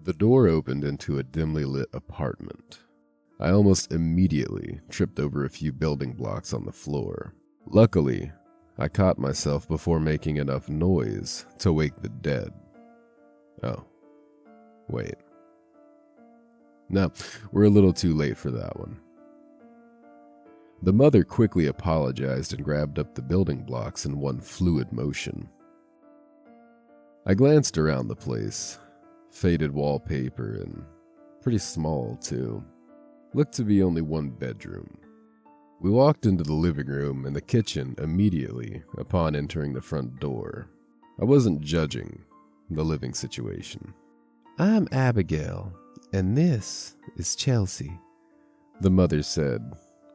The door opened into a dimly lit apartment. I almost immediately tripped over a few building blocks on the floor. Luckily, I caught myself before making enough noise to wake the dead. Oh, wait. No, we're a little too late for that one. The mother quickly apologized and grabbed up the building blocks in one fluid motion. I glanced around the place. Faded wallpaper and pretty small, too. Looked to be only one bedroom. We walked into the living room and the kitchen immediately upon entering the front door. I wasn't judging the living situation. "I'm Abigail, and this is Chelsea," the mother said,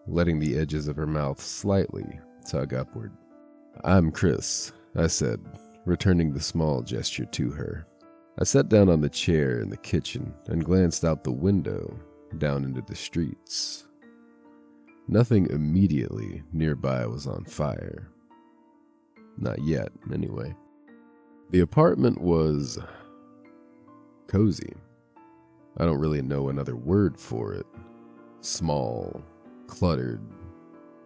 letting the edges of her mouth slightly tug upward. "I'm Chris," I said, returning the small gesture to her. I sat down on the chair in the kitchen and glanced out the window down into the streets. Nothing immediately nearby was on fire. Not yet, anyway. The apartment was cozy. I don't really know another word for it. Small, cluttered,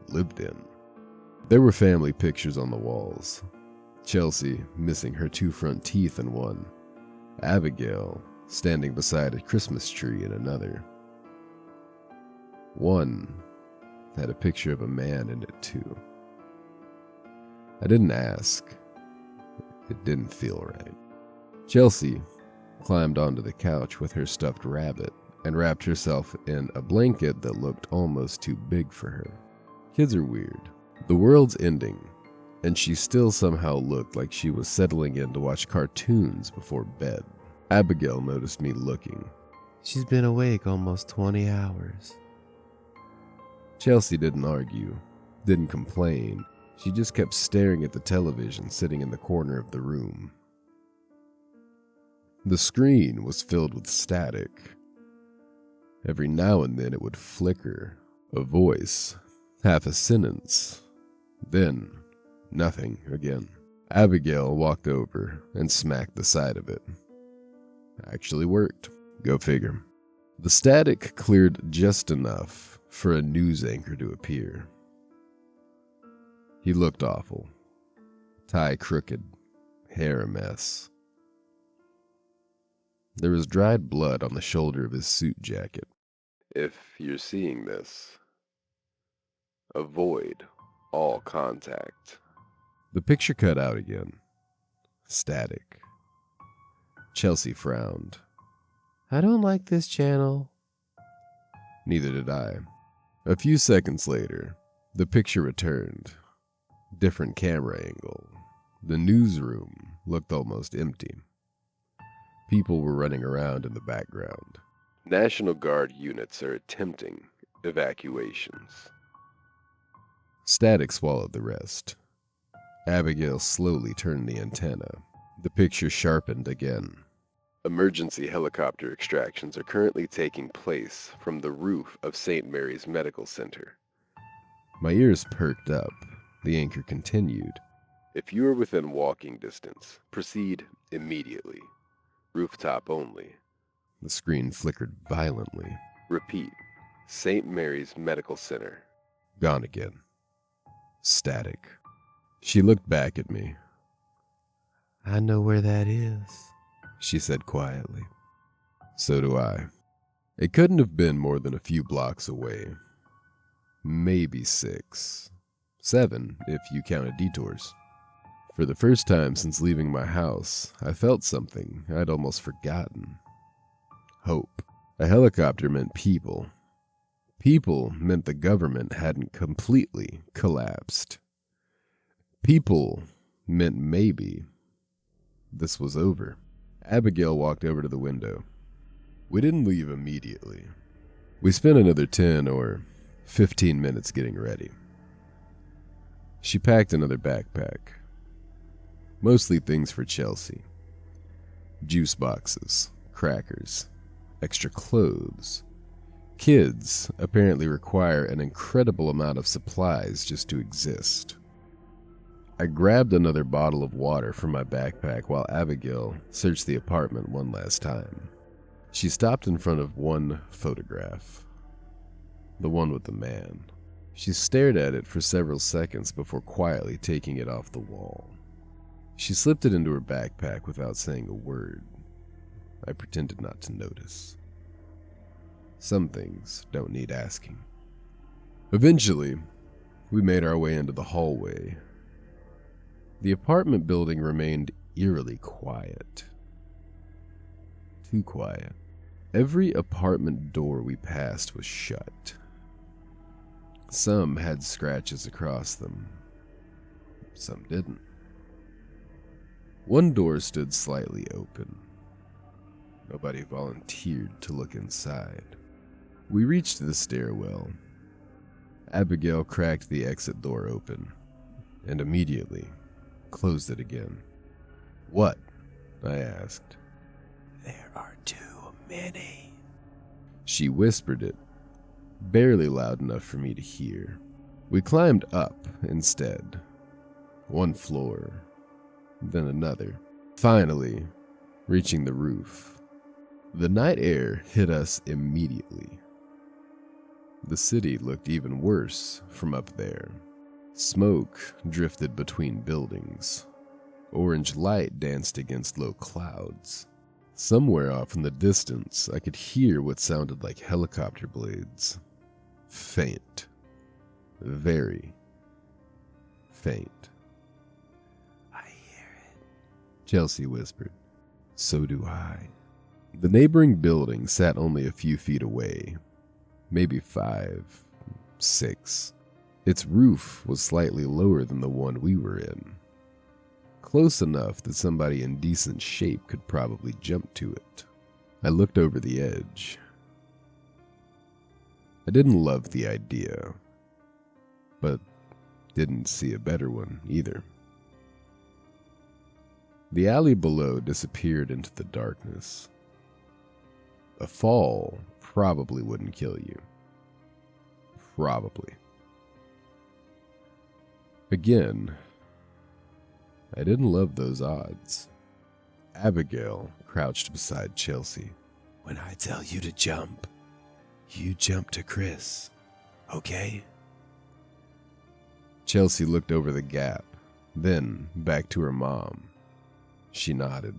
lived in. There were family pictures on the walls. Chelsea missing her 2 front teeth in one. Abigail standing beside a Christmas tree in another. One had a picture of a man in it too. I didn't ask. It didn't feel right. Chelsea climbed onto the couch with her stuffed rabbit and wrapped herself in a blanket that looked almost too big for her. Kids are weird. The world's ending, and she still somehow looked like she was settling in to watch cartoons before bed. Abigail noticed me looking. "She's been awake almost 20 hours. Chelsea didn't argue, didn't complain. She just kept staring at the television sitting in the corner of the room. The screen was filled with static. Every now and then it would flicker, a voice, half a sentence, then nothing again. Abigail walked over and smacked the side of it. Actually worked. Go figure. The static cleared just enough for a news anchor to appear. He looked awful. Tie crooked, hair a mess. There was dried blood on the shoulder of his suit jacket. If you're seeing this, avoid all contact. The picture cut out again. Static. Chelsea frowned. "I don't like this channel." Neither did I. A few seconds later, the picture returned. Different camera angle. The newsroom looked almost empty. People were running around in the background. National Guard units are attempting evacuations. Static swallowed the rest. Abigail slowly turned the antenna. The picture sharpened again. Emergency helicopter extractions are currently taking place from the roof of St. Mary's Medical Center. My ears perked up. The anchor continued. If you are within walking distance, proceed immediately. Rooftop only. The screen flickered violently. Repeat. St. Mary's Medical Center. Gone again. Static. She looked back at me. "I know where that is," she said quietly. So do I. It couldn't have been more than a few blocks away. Maybe 6, 7 if you counted detours. For the first time since leaving my house, I felt something I'd almost forgotten. Hope. A helicopter meant people. People meant the government hadn't completely collapsed. People meant maybe this was over. Abigail walked over to the window. We didn't leave immediately. We spent another 10 or 15 minutes getting ready. She packed another backpack. Mostly things for Chelsea. Juice boxes, crackers, extra clothes. Kids apparently require an incredible amount of supplies just to exist. I grabbed another bottle of water from my backpack while Abigail searched the apartment one last time. She stopped in front of one photograph, the one with the man. She stared at it for several seconds before quietly taking it off the wall. She slipped it into her backpack without saying a word. I pretended not to notice. Some things don't need asking. Eventually, we made our way into the hallway. The apartment building remained eerily quiet. Too quiet. Every apartment door we passed was shut. Some had scratches across them. Some didn't. One door stood slightly open. Nobody volunteered to look inside. We reached the stairwell. Abigail cracked the exit door open and immediately closed it again. "What?" I asked. "There are too many." She whispered it, barely loud enough for me to hear. We climbed up instead. One floor, then another, finally reaching the roof. The night air hit us immediately. The city looked even worse from up there. Smoke drifted between buildings. Orange light danced against low clouds. Somewhere off in the distance, I could hear what sounded like helicopter blades. Faint. Very faint. "I hear it," Chelsea whispered. "So do I." The neighboring building sat only a few feet away, maybe 5, 6. Its roof was slightly lower than the one we were in, close enough that somebody in decent shape could probably jump to it. I looked over the edge. I didn't love the idea, but didn't see a better one either. The alley below disappeared into the darkness. A fall probably wouldn't kill you. Probably. Again, I didn't love those odds. Abigail crouched beside Chelsea. "When I tell you to jump, you jump to Chris, okay?" Chelsea looked over the gap, then back to her mom. She nodded.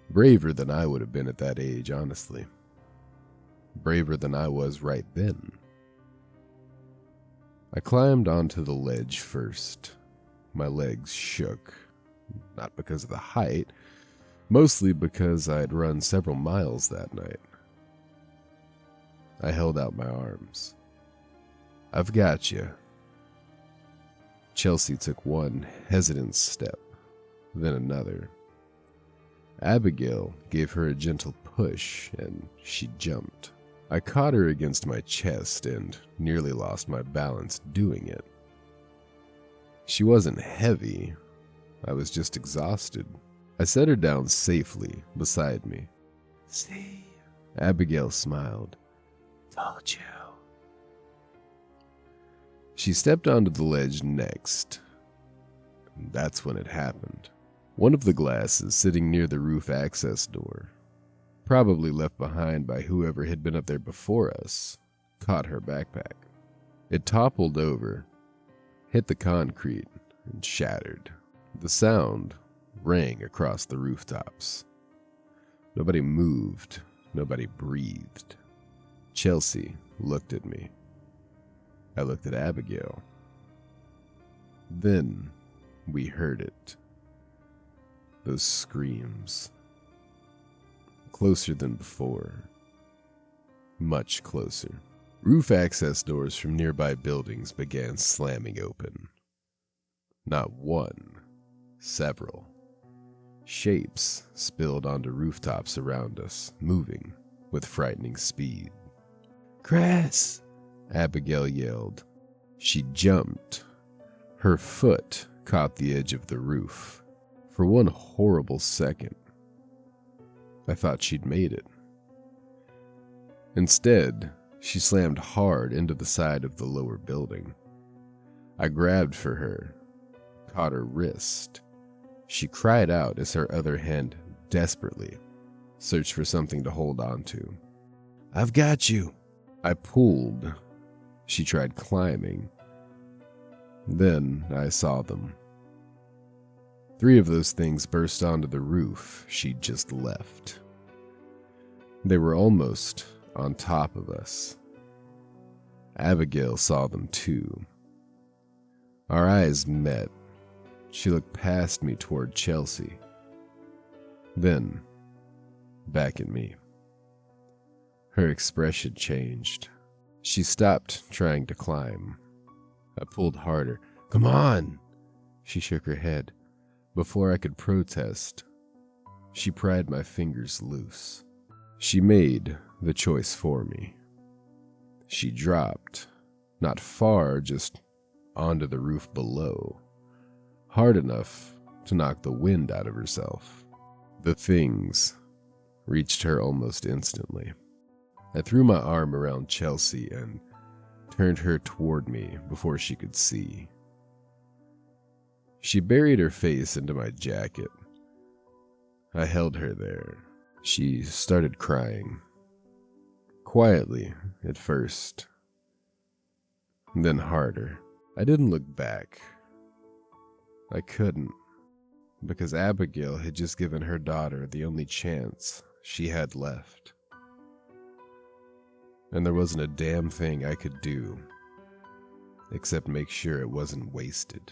Braver than I would have been at that age, honestly. Braver than I was right then. I climbed onto the ledge first. My legs shook, not because of the height, mostly because I had run several miles that night. I held out my arms. "I've got you." Chelsea took one hesitant step, then another. Abigail gave her a gentle push, and she jumped. I caught her against my chest and nearly lost my balance doing it. She wasn't heavy. I was just exhausted. I set her down safely beside me. "See?" Abigail smiled. "Told you." She stepped onto the ledge next. That's when it happened. One of the glasses sitting near the roof access door, probably left behind by whoever had been up there before us, caught her backpack. It toppled over, hit the concrete, and shattered. The sound rang across the rooftops. Nobody moved. Nobody breathed. Chelsea looked at me. I looked at Abigail. Then we heard it. Those screams. Closer than before. Much closer. Roof access doors from nearby buildings began slamming open. Not one, several. Shapes spilled onto rooftops around us, moving with frightening speed. "Chris!" Abigail yelled. She jumped. Her foot caught the edge of the roof. For one horrible second, I thought she'd made it. Instead, she slammed hard into the side of the lower building. I grabbed for her, caught her wrist. She cried out as her other hand desperately searched for something to hold on to. I've got you. I pulled. She tried climbing. Then I saw them. 3 of those things burst onto the roof she'd just left. They were almost on top of us. Abigail saw them too. Our eyes met. She looked past me toward Chelsea. Then, back at me. Her expression changed. She stopped trying to climb. I pulled harder. Come on! She shook her head. Before I could protest, she pried my fingers loose. She made the choice for me. She dropped, not far, just onto the roof below, hard enough to knock the wind out of herself. The things reached her almost instantly. I threw my arm around Chelsea and turned her toward me before she could see. She buried her face into my jacket. I held her there. She started crying. Quietly at first, then harder. I didn't look back. I couldn't, because Abigail had just given her daughter the only chance she had left. And there wasn't a damn thing I could do except make sure it wasn't wasted.